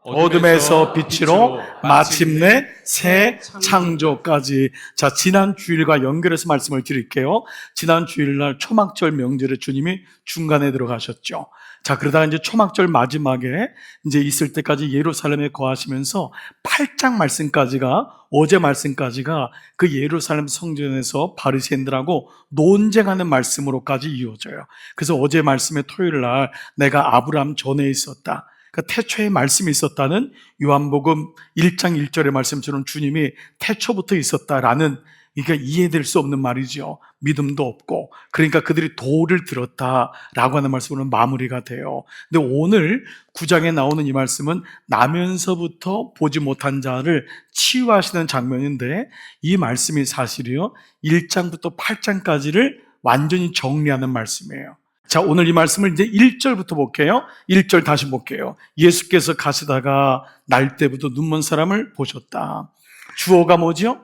어둠에서 빛으로 마침내 새 창조까지. 자, 지난 주일과 연결해서 말씀을 드릴게요. 지난 주일날 초막절 명절에 주님이 중간에 들어가셨죠. 자, 그러다가 이제 초막절 마지막에 이제 있을 때까지 예루살렘에 거하시면서 8장 말씀까지가, 어제 말씀까지가 그 예루살렘 성전에서 바리새인들하고 논쟁하는 말씀으로까지 이어져요. 그래서 어제 말씀의 토요일 날 내가 아브라함 전에 있었다, 그러니까 태초에 말씀이 있었다는 요한복음 1장 1절의 말씀처럼 주님이 태초부터 있었다라는, 이게 이해될 수 없는 말이죠. 믿음도 없고. 그러니까 그들이 도를 들었다라고 하는 말씀으로 마무리가 돼요. 근데 오늘 9장에 나오는 이 말씀은 나면서부터 보지 못한 자를 치유하시는 장면인데, 이 말씀이 사실이요 1장부터 8장까지를 완전히 정리하는 말씀이에요. 자, 오늘 이 말씀을 이제 1절부터 볼게요. 1절 다시 볼게요. 예수께서 가시다가 날 때부터 눈먼 사람을 보셨다. 주어가 뭐죠?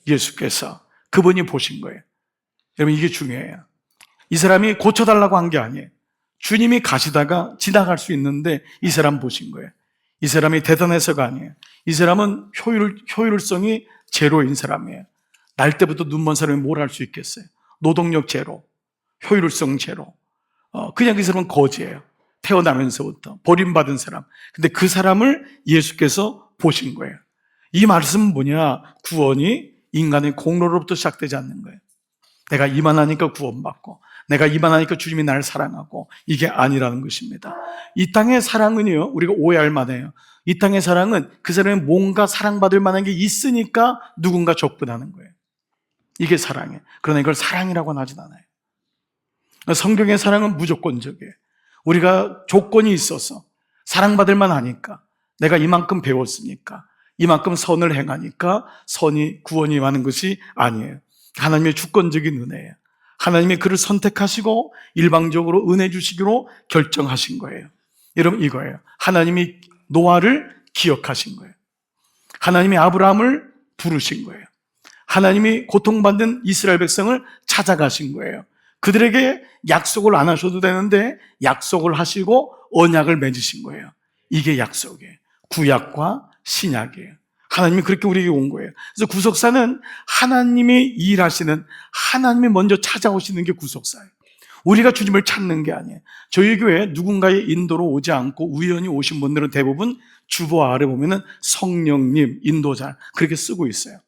예수께서. 그분이 보신 거예요. 여러분, 이게 중요해요. 이 사람이 고쳐달라고 한 게 아니에요. 주님이 가시다가 지나갈 수 있는데 이 사람 보신 거예요. 이 사람이 대단해서가 아니에요. 이 사람은 효율성이 제로인 사람이에요. 날 때부터 눈먼 사람이 뭘 할 수 있겠어요? 노동력 제로, 효율성 제로. 그냥 이 사람은 거지예요. 태어나면서부터 버림받은 사람. 근데 그 사람을 예수께서 보신 거예요. 이 말씀은 뭐냐? 구원이 인간의 공로로부터 시작되지 않는 거예요. 내가 이만하니까 구원받고, 내가 이만하니까 주님이 나를 사랑하고, 이게 아니라는 것입니다. 이 땅의 사랑은요, 우리가 오해할 만해요. 이 땅의 사랑은 그 사람이 뭔가 사랑받을 만한 게 있으니까 누군가 적분하는 거예요. 이게 사랑이에요. 그러나 이걸 사랑이라고는 하진 않아요. 성경의 사랑은 무조건적이에요. 우리가 조건이 있어서 사랑받을 만하니까, 내가 이만큼 배웠으니까, 이만큼 선을 행하니까 선이 구원이 많은 것이 아니에요. 하나님의 주권적인 은혜예요. 하나님이 그를 선택하시고 일방적으로 은혜 주시기로 결정하신 거예요. 여러분, 이거예요. 하나님이 노아를 기억하신 거예요. 하나님이 아브라함을 부르신 거예요. 하나님이 고통받는 이스라엘 백성을 찾아가신 거예요. 그들에게 약속을 안 하셔도 되는데 약속을 하시고 언약을 맺으신 거예요. 이게 약속이에요. 구약과 신약이에요. 하나님이 그렇게 우리에게 온 거예요. 그래서 구속사는 하나님이 일하시는, 하나님이 먼저 찾아오시는 게 구속사예요. 우리가 주님을 찾는 게 아니에요. 저희 교회에 누군가의 인도로 오지 않고 우연히 오신 분들은 대부분 주보 아래 보면은 성령님, 인도자, 그렇게 쓰고 있어요.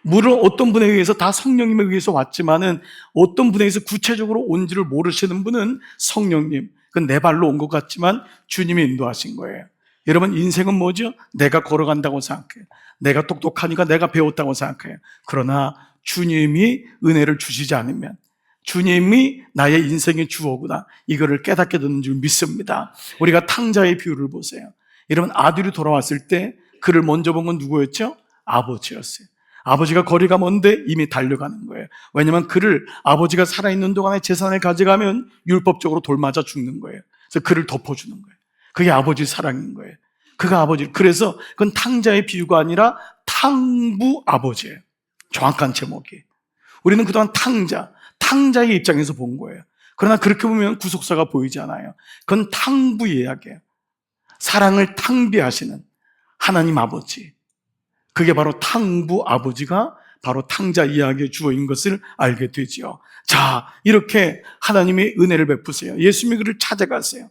물론 어떤 분에 의해서 다 성령님에 의해서 왔지만은 어떤 분에 의해서 구체적으로 온지를 모르시는 분은 성령님, 그건 내 발로 온 것 같지만 주님이 인도하신 거예요. 여러분, 인생은 뭐죠? 내가 걸어간다고 생각해요. 내가 똑똑하니까 내가 배웠다고 생각해요. 그러나 주님이 은혜를 주시지 않으면, 주님이 나의 인생의 주어구나, 이거를 깨닫게 되는 줄 믿습니다. 우리가 탕자의 비유를 보세요. 여러분, 아들이 돌아왔을 때 그를 먼저 본 건 누구였죠? 아버지였어요. 아버지가 거리가 먼데 이미 달려가는 거예요. 왜냐하면 그를, 아버지가 살아있는 동안에 재산을 가져가면 율법적으로 돌맞아 죽는 거예요. 그래서 그를 덮어주는 거예요. 그게 아버지 사랑인 거예요. 그가 아버지. 그래서 그건 탕자의 비유가 아니라 탕부 아버지예요. 정확한 제목이. 우리는 그동안 탕자의 입장에서 본 거예요. 그러나 그렇게 보면 구속사가 보이지 않아요. 그건 탕부 이야기예요. 사랑을 탕비하시는 하나님 아버지. 그게 바로 탕부 아버지가 바로 탕자 이야기의 주어인 것을 알게 되지요. 자, 이렇게 하나님이 은혜를 베푸세요. 예수님이 그를 찾아가세요.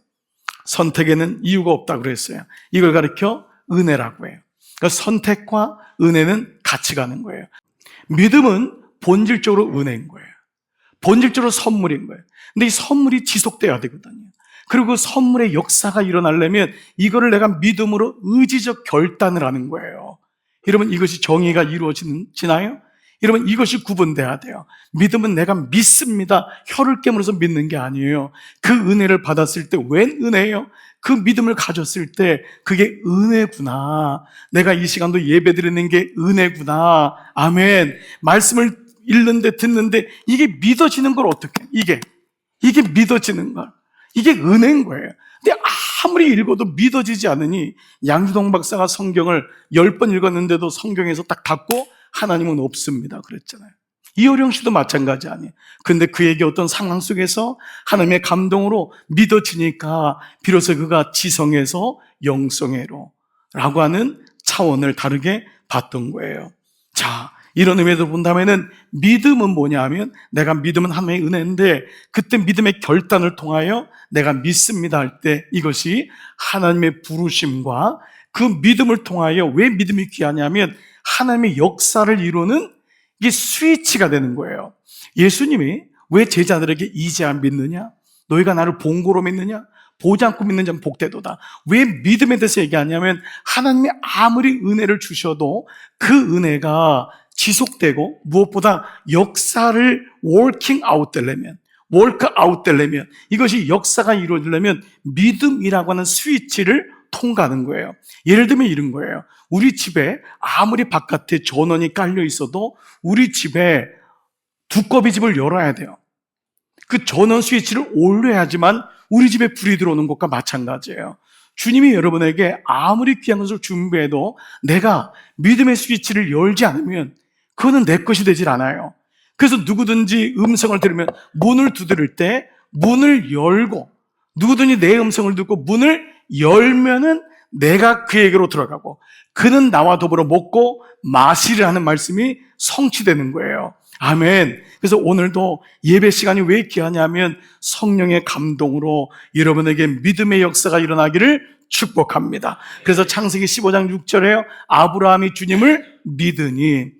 선택에는 이유가 없다고 그랬어요. 이걸 가리켜 은혜라고 해요. 그러니까 선택과 은혜는 같이 가는 거예요. 믿음은 본질적으로 은혜인 거예요. 본질적으로 선물인 거예요. 근데 이 선물이 지속돼야 되거든요. 그리고 그 선물의 역사가 일어나려면 이거를 내가 믿음으로 의지적 결단을 하는 거예요. 여러분, 이것이 정의가 이루어지나요? 여러분, 이것이 구분돼야 돼요. 믿음은 내가 믿습니다, 혀를 깨물어서 믿는 게 아니에요. 그 은혜를 받았을 때 웬 은혜예요? 그 믿음을 가졌을 때 그게 은혜구나. 내가 이 시간도 예배드리는 게 은혜구나. 아멘. 말씀을 읽는데 듣는데 이게 믿어지는 걸 어떻게 해? 이게 믿어지는 걸. 이게 은혜인 거예요. 근데 아무리 읽어도 믿어지지 않으니, 양주동 박사가 성경을 10번 읽었는데도 성경에서 딱 닫고 하나님은 없습니다 그랬잖아요. 이효령 씨도 마찬가지 아니에요. 근데 그에게 어떤 상황 속에서 하나님의 감동으로 믿어지니까 비로소 그가 지성에서 영성애로 라고 하는 차원을 다르게 봤던 거예요. 자, 이런 의미에서 본다면은 믿음은 뭐냐 하면, 내가 믿음은 하나님의 은혜인데 그때 믿음의 결단을 통하여 내가 믿습니다 할 때 이것이 하나님의 부르심과 그 믿음을 통하여, 왜 믿음이 귀하냐면 하나님의 역사를 이루는 이게 스위치가 되는 거예요. 예수님이 왜 제자들에게 이제 안 믿느냐? 너희가 나를 본고로 믿느냐? 보지 않고 믿는 자는 복되도다. 왜 믿음에 대해서 얘기하냐면 하나님이 아무리 은혜를 주셔도 그 은혜가 지속되고 무엇보다 역사를 워킹 아웃 되려면, 월크 아웃 되려면, 이것이 역사가 이루어지려면 믿음이라고 하는 스위치를 통과하는 거예요. 예를 들면 이런 거예요. 우리 집에 아무리 바깥에 전원이 깔려 있어도 우리 집에 두꺼비 집을 열어야 돼요. 그 전원 스위치를 올려야지만 우리 집에 불이 들어오는 것과 마찬가지예요. 주님이 여러분에게 아무리 귀한 것을 준비해도 내가 믿음의 스위치를 열지 않으면 그거는 내 것이 되질 않아요. 그래서 누구든지 음성을 들으면, 문을 두드릴 때 문을 열고, 누구든지 내 음성을 듣고 문을 열면은 내가 그에게로 들어가고 그는 나와 더불어 먹고 마시려 하는 말씀이 성취되는 거예요. 아멘. 그래서 오늘도 예배 시간이 왜 귀하냐면 성령의 감동으로 여러분에게 믿음의 역사가 일어나기를 축복합니다. 그래서 창세기 15장 6절에요. 아브라함이 주님을 믿으니,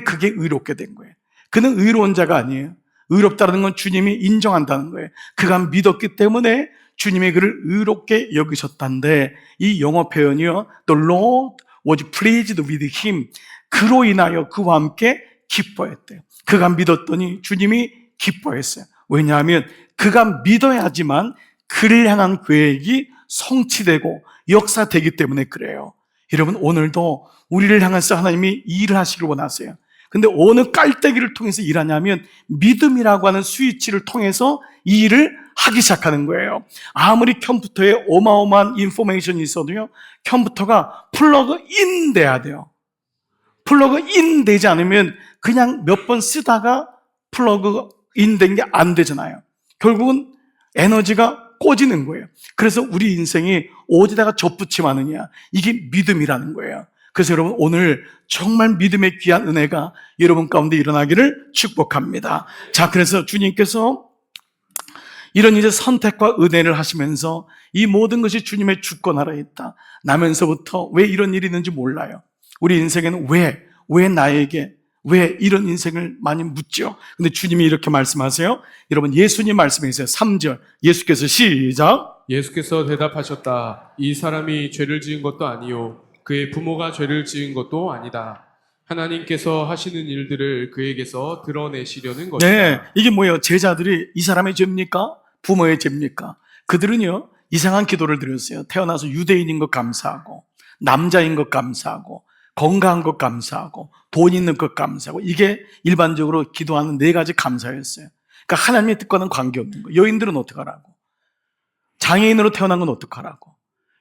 그게 의롭게 된 거예요. 그는 의로운 자가 아니에요. 의롭다는 건 주님이 인정한다는 거예요. 그가 믿었기 때문에 주님이 그를 의롭게 여기셨단데, 이 영어 표현이요, The Lord was pleased with him. 그로 인하여 그와 함께 기뻐했대요. 그가 믿었더니 주님이 기뻐했어요. 왜냐하면 그가 믿어야지만 그를 향한 계획이 성취되고 역사되기 때문에 그래요. 여러분, 오늘도 우리를 향해서 하나님이 일을 하시길 원하세요. 근데 어느 깔때기를 통해서 일하냐면 믿음이라고 하는 스위치를 통해서 이 일을 하기 시작하는 거예요. 아무리 컴퓨터에 어마어마한 인포메이션이 있어도요, 컴퓨터가 플러그 인 돼야 돼요. 플러그 인 되지 않으면 그냥 몇 번 쓰다가 플러그 인 된 게 안 되잖아요. 결국은 에너지가 꺼지는 거예요. 그래서 우리 인생이 어디다가 접붙임하느냐, 이게 믿음이라는 거예요. 그래서 여러분, 오늘 정말 믿음의 귀한 은혜가 여러분 가운데 일어나기를 축복합니다. 자, 그래서 주님께서 이런 이제 선택과 은혜를 하시면서 이 모든 것이 주님의 주권 아래에 있다 나면서부터 왜 이런 일이 있는지 몰라요. 우리 인생에는 왜 나에게, 왜 이런 인생을 많이 묻죠. 근데 주님이 이렇게 말씀하세요. 여러분, 예수님 말씀해 주세요. 3절 예수께서 시작. 예수께서 대답하셨다. 이 사람이 죄를 지은 것도 아니요 그의 부모가 죄를 지은 것도 아니다. 하나님께서 하시는 일들을 그에게서 드러내시려는 것이다. 네, 이게 뭐예요? 제자들이 이 사람의 죄입니까? 부모의 죄입니까? 그들은요, 이상한 기도를 드렸어요. 태어나서 유대인인 것 감사하고, 남자인 것 감사하고, 건강한 것 감사하고, 돈 있는 것 감사하고, 이게 일반적으로 기도하는 4가지 감사였어요. 그러니까 하나님의 뜻과는 관계없는 거. 여인들은 어떡하라고? 장애인으로 태어난 건 어떡하라고?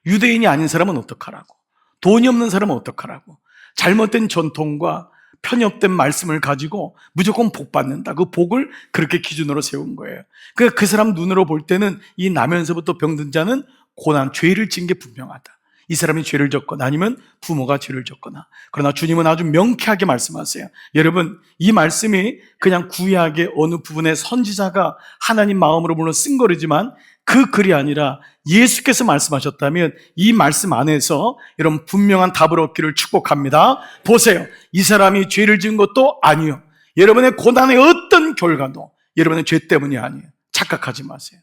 유대인이 아닌 사람은 어떡하라고? 돈이 없는 사람은 어떡하라고? 잘못된 전통과 편협된 말씀을 가지고 무조건 복 받는다. 그 복을 그렇게 기준으로 세운 거예요. 그러니까 그 사람 눈으로 볼 때는 이 나면서부터 병든 자는 고난, 죄를 지은 게 분명하다. 이 사람이 죄를 졌거나 아니면 부모가 죄를 졌거나. 그러나 주님은 아주 명쾌하게 말씀하세요. 여러분, 이 말씀이 그냥 구약의 어느 부분의 선지자가 하나님 마음으로 물론 쓴 거지만 그 글이 아니라 예수께서 말씀하셨다면 이 말씀 안에서 여러분 분명한 답을 얻기를 축복합니다. 보세요. 이 사람이 죄를 지은 것도 아니요, 여러분의 고난의 어떤 결과도 여러분의 죄 때문이 아니에요. 착각하지 마세요.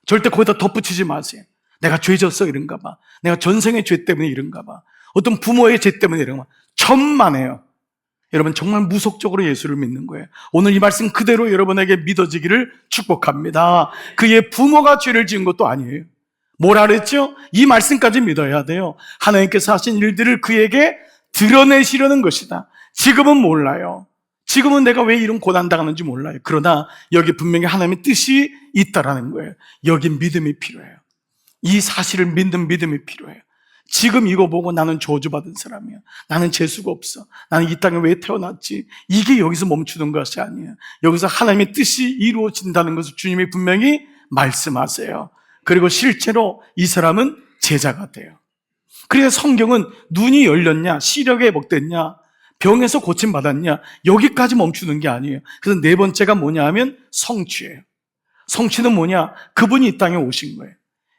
절대 거기다 덧붙이지 마세요. 내가 죄 졌어 이런가 봐, 내가 전생의 죄 때문에 이런가 봐, 어떤 부모의 죄 때문에 이런가 봐. 천만에요. 여러분, 정말 무속적으로 예수를 믿는 거예요. 오늘 이 말씀 그대로 여러분에게 믿어지기를 축복합니다. 그의 부모가 죄를 지은 것도 아니에요. 뭐라 그랬죠? 이 말씀까지 믿어야 돼요. 하나님께서 하신 일들을 그에게 드러내시려는 것이다. 지금은 몰라요. 지금은 내가 왜 이런 고난당하는지 몰라요. 그러나 여기 분명히 하나님의 뜻이 있다라는 거예요. 여기 믿음이 필요해요. 이 사실을 믿는 믿음이 필요해요. 지금 이거 보고 나는 저주받은 사람이야. 나는 재수가 없어. 나는 이 땅에 왜 태어났지? 이게 여기서 멈추는 것이 아니에요. 여기서 하나님의 뜻이 이루어진다는 것을 주님이 분명히 말씀하세요. 그리고 실제로 이 사람은 제자가 돼요. 그래서 성경은 눈이 열렸냐, 시력이 회복됐냐, 병에서 고침받았냐, 여기까지 멈추는 게 아니에요. 그래서 네 번째가 뭐냐 하면 성취예요. 성취는 뭐냐? 그분이 이 땅에 오신 거예요.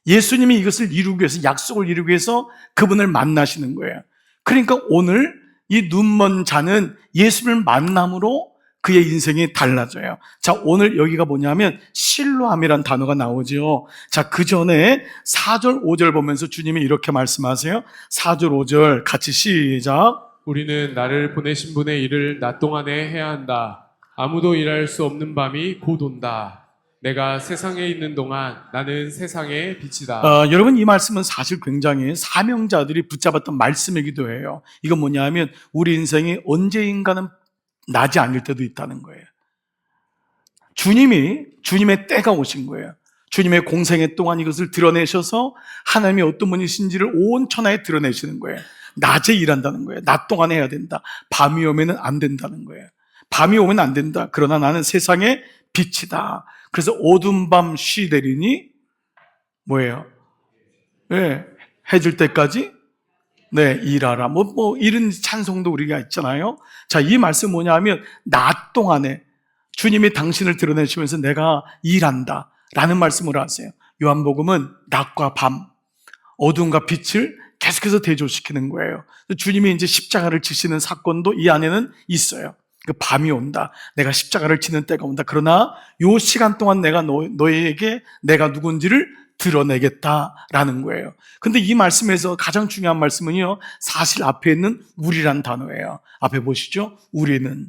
예수님이 이것을 이루기 위해서, 약속을 이루기 위해서 그분을 만나시는 거예요. 그러니까 오늘 이 눈먼 자는 예수님을 만남으로 그의 인생이 달라져요. 자, 오늘 여기가 뭐냐면 실로암이란 단어가 나오죠. 자, 그 전에 4절, 5절 보면서 주님이 이렇게 말씀하세요. 4절, 5절 같이 시작. 우리는 나를 보내신 분의 일을 낮 동안에 해야 한다. 아무도 일할 수 없는 밤이 곧 온다. 내가 세상에 있는 동안 나는 세상의 빛이다. 여러분, 이 말씀은 사실 굉장히 사명자들이 붙잡았던 말씀이기도 해요. 이건 뭐냐 하면 우리 인생이 언제인가는 나지 않을 때도 있다는 거예요. 주님의 때가 오신 거예요. 주님의 공생애 동안 이것을 드러내셔서 하나님이 어떤 분이신지를 온 천하에 드러내시는 거예요. 낮에 일한다는 거예요. 낮 동안에 해야 된다. 밤이 오면은 안 된다는 거예요. 밤이 오면 안 된다. 그러나 나는 세상의 빛이다. 그래서 어두운 밤 쉬되리니 뭐예요? 네, 해질 때까지 일하라. 이런 찬송도 우리가 있잖아요. 자, 이 말씀 뭐냐 하면 낮 동안에 주님이 당신을 드러내시면서 내가 일한다 라는 말씀을 하세요. 요한복음은 낮과 밤, 어둠과 빛을 계속해서 대조시키는 거예요. 주님이 이제 십자가를 지시는 사건도 이 안에는 있어요. 그 밤이 온다. 내가 십자가를 지는 때가 온다. 그러나 요 시간 동안 내가 너희에게 내가 누군지를 드러내겠다라는 거예요. 근데 이 말씀에서 가장 중요한 말씀은요, 사실 앞에 있는 우리란 단어예요. 앞에 보시죠. 우리는.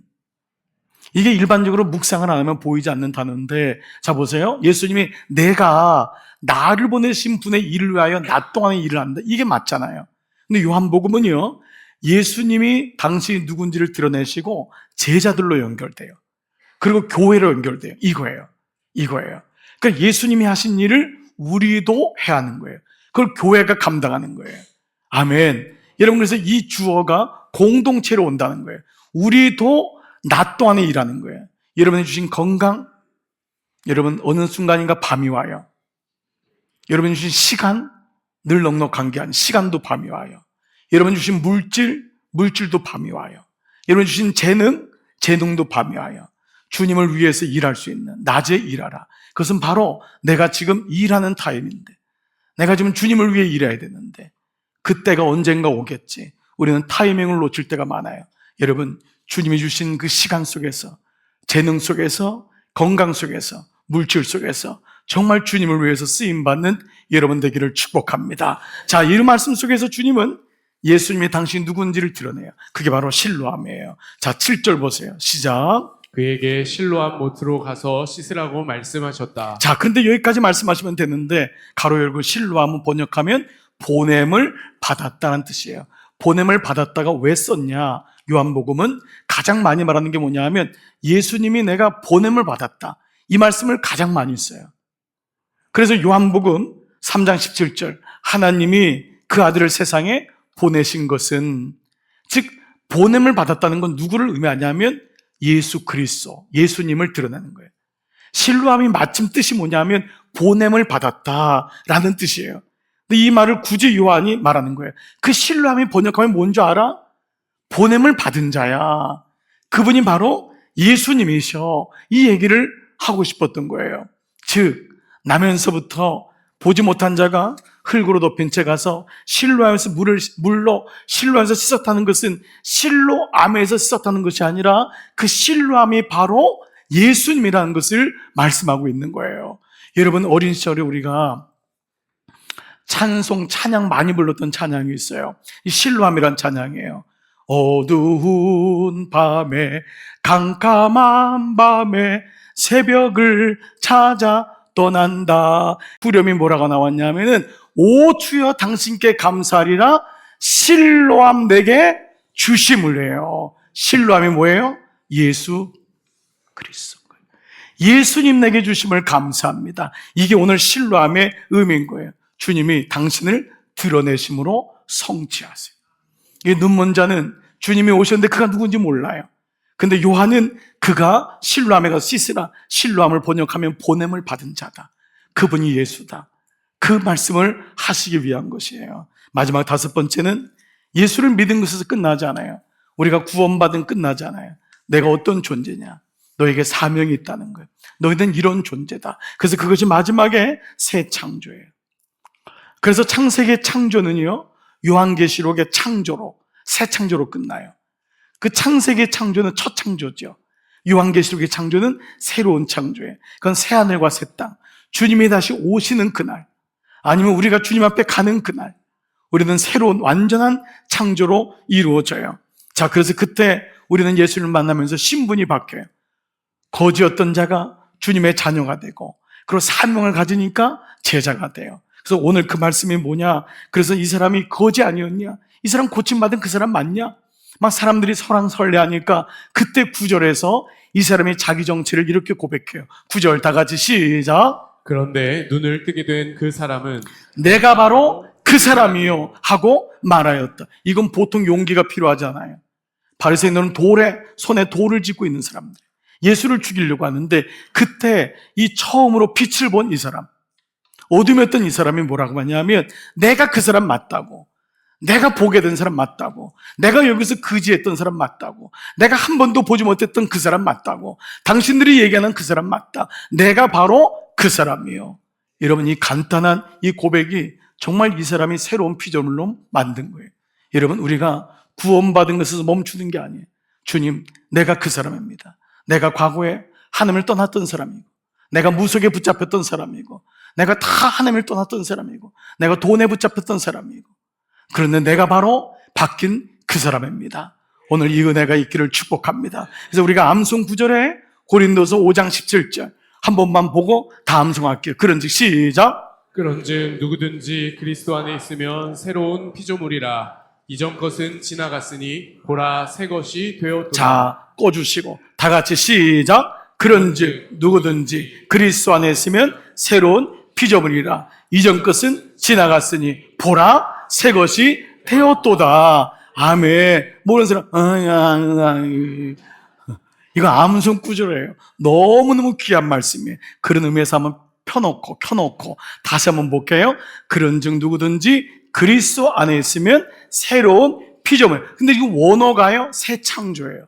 이게 일반적으로 묵상을 안 하면 보이지 않는 단어인데, 자 보세요. 예수님이 내가 나를 보내신 분의 일을 위하여 낮 동안에 일을 한다. 이게 맞잖아요. 근데 요한복음은요, 예수님이 당신이 누군지를 드러내시고 제자들로 연결돼요. 그리고 교회로 연결돼요. 이거예요. 그러니까 예수님이 하신 일을 우리도 해야 하는 거예요. 그걸 교회가 감당하는 거예요. 아멘. 여러분, 그래서 이 주어가 공동체로 온다는 거예요. 우리도 낮 동안에 일하는 거예요. 여러분이 주신 건강, 여러분 어느 순간인가 밤이 와요. 여러분이 주신 시간, 늘 넉넉한 게 아닌 시간도 밤이 와요. 여러분 주신 물질도 밤이 와요. 여러분 주신 재능도 밤이 와요. 주님을 위해서 일할 수 있는 낮에 일하라. 그것은 바로 내가 지금 일하는 타임인데, 내가 지금 주님을 위해 일해야 되는데 그때가 언젠가 오겠지. 우리는 타이밍을 놓칠 때가 많아요. 여러분, 주님이 주신 그 시간 속에서, 재능 속에서, 건강 속에서, 물질 속에서 정말 주님을 위해서 쓰임받는 여러분 되기를 축복합니다. 자, 이 말씀 속에서 주님은 예수님이 당신이 누군지를 드러내요. 그게 바로 실로암이에요. 자, 7절 보세요. 시작. 그에게 실로암 못으로 가서 씻으라고 말씀하셨다. 자, 그런데 여기까지 말씀하시면 되는데 가로 열고 실로암은 번역하면 보냄을 받았다는 뜻이에요. 보냄을 받았다가 왜 썼냐? 요한복음은 가장 많이 말하는 게 뭐냐 하면 예수님이 내가 보냄을 받았다. 이 말씀을 가장 많이 써요. 그래서 요한복음 3장 17절 하나님이 그 아들을 세상에 보내신 것은, 즉 보냄을 받았다는 건 누구를 의미하냐면 예수 그리스도, 예수님을 드러내는 거예요. 실로암이 마침 뜻이 뭐냐면 보냄을 받았다라는 뜻이에요. 근데 이 말을 굳이 요한이 말하는 거예요. 그 실로암이 번역하면 뭔 줄 알아? 보냄을 받은 자야. 그분이 바로 예수님이셔. 이 얘기를 하고 싶었던 거예요. 즉 나면서부터 보지 못한 자가 흙으로 덮인 채 가서 실로암에서 물로 실로암에서 씻었다는 것은 실로암에서 씻었다는 것이 아니라 그 실로암이 바로 예수님이라는 것을 말씀하고 있는 거예요. 여러분, 어린 시절에 우리가 찬양 많이 불렀던 찬양이 있어요. 이 실로암이란 찬양이에요. 어두운 밤에, 캄캄한 밤에 새벽을 찾아 떠난다. 후렴이 뭐라고 나왔냐면은 오 주여 당신께 감사하리라 실로암 내게 주심을 해요. 실로암이 뭐예요? 예수 그리스도. 예수님 내게 주심을 감사합니다. 이게 오늘 실로암의 의미인 거예요. 주님이 당신을 드러내심으로 성취하세요. 이 눈먼 자는 주님이 오셨는데 그가 누군지 몰라요. 근데 요한은 그가 실로암에 가서 씻으라, 실로암을 번역하면 보냄을 받은 자다, 그분이 예수다, 그 말씀을 하시기 위한 것이에요. 마지막 다섯 번째는 예수를 믿은 것에서 끝나지 않아요. 우리가 구원받은 끝나지 않아요. 내가 어떤 존재냐, 너에게 사명이 있다는 거예요. 너희는 이런 존재다. 그래서 그것이 마지막에 새 창조예요. 그래서 창세기의 창조는요, 요한계시록의 창조로, 새 창조로 끝나요. 그 창세기의 창조는 첫 창조죠. 요한계시록의 창조는 새로운 창조예요. 그건 새 하늘과 새 땅, 주님이 다시 오시는 그날, 아니면 우리가 주님 앞에 가는 그날, 우리는 새로운 완전한 창조로 이루어져요. 자, 그래서 그때 우리는 예수를 만나면서 신분이 바뀌어요. 거지였던 자가 주님의 자녀가 되고, 그리고 사명을 가지니까 제자가 돼요. 그래서 오늘 그 말씀이 뭐냐, 그래서 이 사람이 거지 아니었냐, 이 사람 고침받은 그 사람 맞냐, 막 사람들이 설왕설래하니까 그때 9절에서 이 사람이 자기 정체를 이렇게 고백해요. 9절 다 같이 시작. 그런데 눈을 뜨게 된 그 사람은 내가 바로 그 사람이요 하고 말하였다. 이건 보통 용기가 필요하지 않아요. 바리새인들은 손에 돌을 짚고 있는 사람들, 예수를 죽이려고 하는데, 그때 이 처음으로 빛을 본 이 사람, 어둠이었던 이 사람이 뭐라고 하냐면, 내가 그 사람 맞다고, 내가 보게 된 사람 맞다고, 내가 여기서 거지했던 사람 맞다고, 내가 한 번도 보지 못했던 그 사람 맞다고, 당신들이 얘기하는 그 사람 맞다, 내가 바로 그 사람이요. 여러분, 이 간단한 이 고백이 정말 이 사람이 새로운 피조물로 만든 거예요. 여러분, 우리가 구원받은 것에서 멈추는 게 아니에요. 주님, 내가 그 사람입니다. 내가 과거에 하나님을 떠났던 사람이고, 내가 무속에 붙잡혔던 사람이고, 내가 다 하나님을 떠났던 사람이고, 내가 돈에 붙잡혔던 사람이고, 그런데 내가 바로 바뀐 그 사람입니다. 오늘 이 은혜가 있기를 축복합니다. 그래서 우리가 암송 9절에 고린도서 5장 17절 한 번만 보고 다 암송할게요. 그런즉 시작. 그런즉 누구든지 그리스도 안에 있으면 새로운 피조물이라, 이전 것은 지나갔으니 보라 새 것이 되었도다. 자, 꺼주시고 다 같이 시작. 그런즉 누구든지 그리스도 안에 있으면 새로운 피조물이라, 이전 것은 지나갔으니 보라 새 것이 되었도다. 아멘. 모르는 사람, 이거 암송 구절이에요. 너무너무 귀한 말씀이에요. 그런 의미에서 한번 켜놓고 다시 한번 볼게요. 그런즉 누구든지 그리스도 안에 있으면 새로운 피조물. 근데 이거 원어가요, 새 창조예요.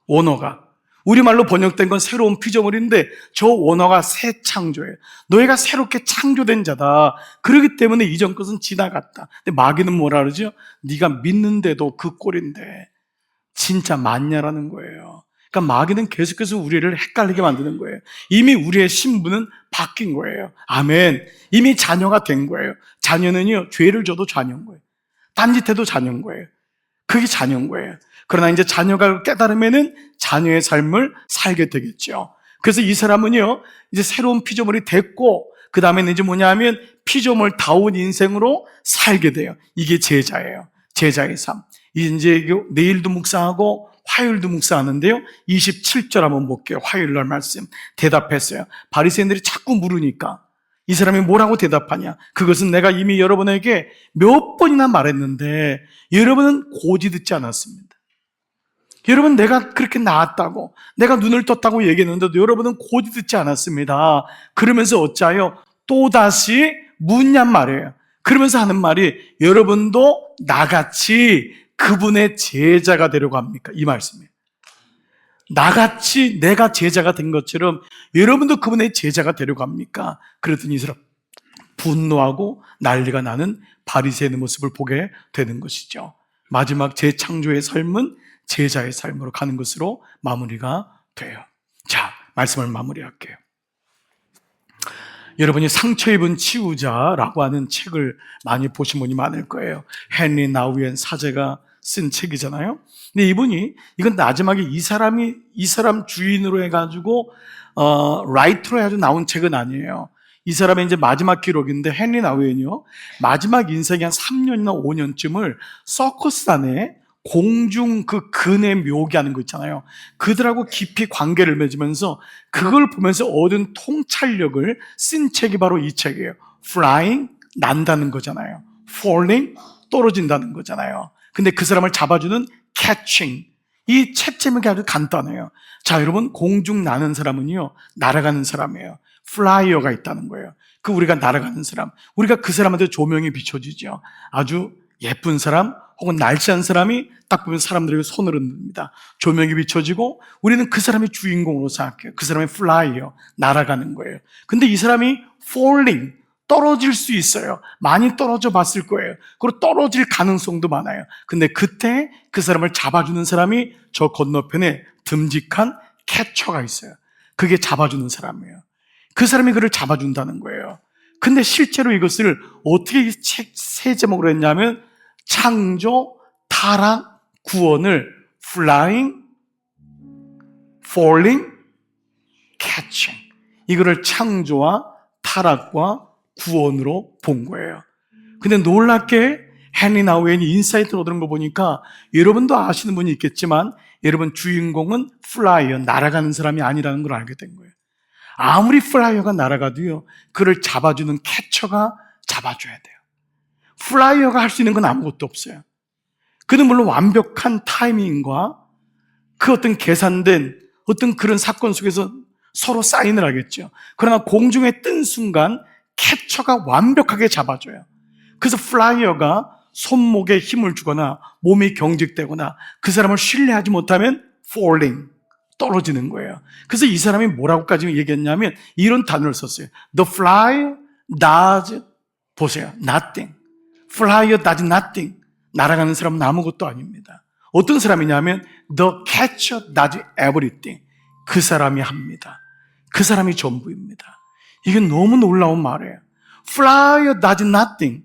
원어가 우리말로 번역된 건 새로운 피조물인데, 저 원어가 새 창조예요. 너희가 새롭게 창조된 자다. 그렇기 때문에 이전 것은 지나갔다. 근데 마귀는 뭐라 그러죠? 네가 믿는데도 그 꼴인데 진짜 맞냐라는 거예요. 그러니까 마귀는 계속해서 우리를 헷갈리게 만드는 거예요. 이미 우리의 신분은 바뀐 거예요. 아멘. 이미 자녀가 된 거예요. 자녀는요, 죄를 져도 자녀인 거예요. 딴짓해도 자녀인 거예요. 그게 자녀인 거예요. 그러나 이제 자녀가 깨달으면은 자녀의 삶을 살게 되겠죠. 그래서 이 사람은요, 이제 새로운 피조물이 됐고, 그 다음에는 이제 뭐냐 하면 피조물다운 인생으로 살게 돼요. 이게 제자예요. 제자의 삶. 이제 내일도 묵상하고 화요일도 묵상하는데요, 27절 한번 볼게요. 화요일날 말씀 대답했어요. 바리새인들이 자꾸 물으니까 이 사람이 뭐라고 대답하냐, 그것은 내가 이미 여러분에게 몇 번이나 말했는데 여러분은 고지 듣지 않았습니다. 여러분, 내가 그렇게 나았다고, 내가 눈을 떴다고 얘기했는데도 여러분은 고지 듣지 않았습니다. 그러면서 어찌하여 또다시 묻냔 말이에요. 그러면서 하는 말이, 여러분도 나같이 그분의 제자가 되려고 합니까? 이 말씀이에요. 나같이 내가 제자가 된 것처럼 여러분도 그분의 제자가 되려고 합니까? 그랬더니 이 사람 분노하고 난리가 나는 바리새인의 모습을 보게 되는 것이죠. 마지막 재창조의 삶은 제자의 삶으로 가는 것으로 마무리가 돼요. 자, 말씀을 마무리할게요. 여러분이 상처 입은 치유자라고 하는 책을 많이 보신 분이 많을 거예요. 헨리 나우엔 사제가 쓴 책이잖아요. 근데 이분이, 이건 마지막에 이 사람 주인으로 해가지고 라이트로 해가지고 나온 책은 아니에요. 이 사람의 이제 마지막 기록인데, 헨리 나우엔이요, 마지막 인생의 한 3년이나 5년쯤을 서커스단에 공중 그 근에 묘기하는 거 있잖아요. 그들하고 깊이 관계를 맺으면서 그걸 보면서 얻은 통찰력을 쓴 책이 바로 이 책이에요. Flying, 난다는 거잖아요. Falling, 떨어진다는 거잖아요. 근데 그 사람을 잡아주는 catching. 이 책 제목이 아주 간단해요. 자, 여러분, 공중 나는 사람은요, 날아가는 사람이에요. 플라이어가 있다는 거예요. 그 우리가 날아가는 사람, 우리가 그 사람한테 조명이 비춰지죠. 아주 예쁜 사람 혹은 날씬한 사람이 딱 보면 사람들에게 손을 흔듭니다. 조명이 비춰지고 우리는 그 사람이 주인공으로 생각해요. 그 사람이 플라이어, 날아가는 거예요. 근데 이 사람이 falling, 떨어질 수 있어요. 많이 떨어져 봤을 거예요. 그리고 떨어질 가능성도 많아요. 근데 그때 그 사람을 잡아주는 사람이 저 건너편에 듬직한 캐쳐가 있어요. 그게 잡아주는 사람이에요. 그 사람이 그를 잡아준다는 거예요. 근데 실제로 이것을 어떻게 이 책 세 제목으로 했냐면 창조, 타락, 구원을 flying, falling, catching, 이거를 창조와 타락과 구원으로 본 거예요. 근데 놀랍게 헨리 나우엔이 인사이트를 얻은 거 보니까 여러분도 아시는 분이 있겠지만 여러분 주인공은 플라이어, 날아가는 사람이 아니라는 걸 알게 된 거예요. 아무리 플라이어가 날아가도요, 그를 잡아주는 캐쳐가 잡아줘야 돼요. 플라이어가 할 수 있는 건 아무것도 없어요. 그는 물론 완벽한 타이밍과 그 어떤 계산된 어떤 그런 사건 속에서 서로 사인을 하겠죠. 그러나 공중에 뜬 순간 캐쳐가 완벽하게 잡아줘요. 그래서 플라이어가 손목에 힘을 주거나 몸이 경직되거나 그 사람을 신뢰하지 못하면 falling, 떨어지는 거예요. 그래서 이 사람이 뭐라고까지 얘기했냐면 이런 단어를 썼어요. The flyer does, 보세요, nothing. Flyer does nothing. 날아가는 사람은 아무것도 아닙니다. 어떤 사람이냐면 The catcher does everything. 그 사람이 합니다. 그 사람이 전부입니다. 이게 너무 놀라운 말이에요. Flyer does nothing.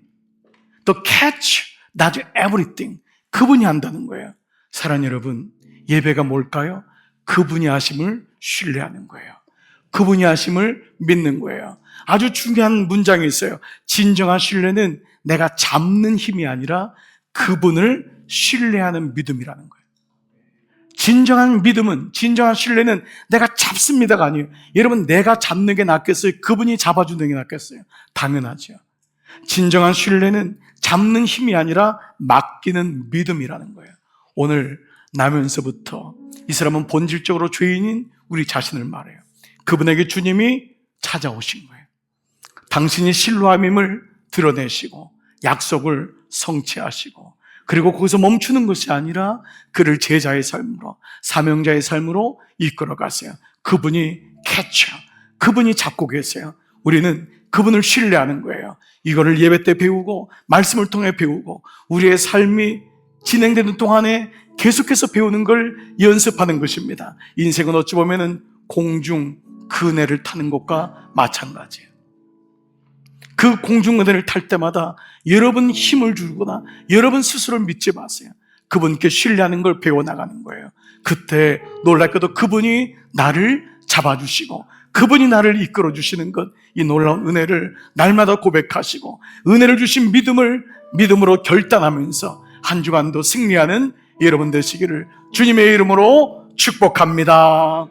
The catcher does everything. 그분이 한다는 거예요. 사랑하는 여러분, 예배가 뭘까요? 그분이 하심을 신뢰하는 거예요. 그분이 하심을 믿는 거예요. 아주 중요한 문장이 있어요. 진정한 신뢰는 내가 잡는 힘이 아니라 그분을 신뢰하는 믿음이라는 거예요. 진정한 믿음은, 진정한 신뢰는 내가 잡습니다가 아니에요. 여러분, 내가 잡는 게 낫겠어요? 그분이 잡아주는 게 낫겠어요? 당연하죠. 진정한 신뢰는 잡는 힘이 아니라 맡기는 믿음이라는 거예요. 오늘 나면서부터 이 사람은 본질적으로 죄인인 우리 자신을 말해요. 그분에게 주님이 찾아오신 거예요. 당신이 신뢰함임을 드러내시고 약속을 성취하시고, 그리고 거기서 멈추는 것이 아니라 그를 제자의 삶으로, 사명자의 삶으로 이끌어 가세요. 그분이 캐쳐, 그분이 잡고 계세요. 우리는 그분을 신뢰하는 거예요. 이거를 예배 때 배우고 말씀을 통해 배우고 우리의 삶이 진행되는 동안에 계속해서 배우는 걸 연습하는 것입니다. 인생은 어찌 보면 공중 그네를 타는 것과 마찬가지예요. 그 공중 그네를 탈 때마다 여러분 힘을 주거나 여러분 스스로를 믿지 마세요. 그분께 신뢰하는 걸 배워나가는 거예요. 그때 놀랍게도 그분이 나를 잡아주시고 그분이 나를 이끌어 주시는 것, 이 놀라운 은혜를 날마다 고백하시고 은혜를 주신 믿음을 믿음으로 결단하면서 한 주간도 승리하는 여러분 되시기를 주님의 이름으로 축복합니다.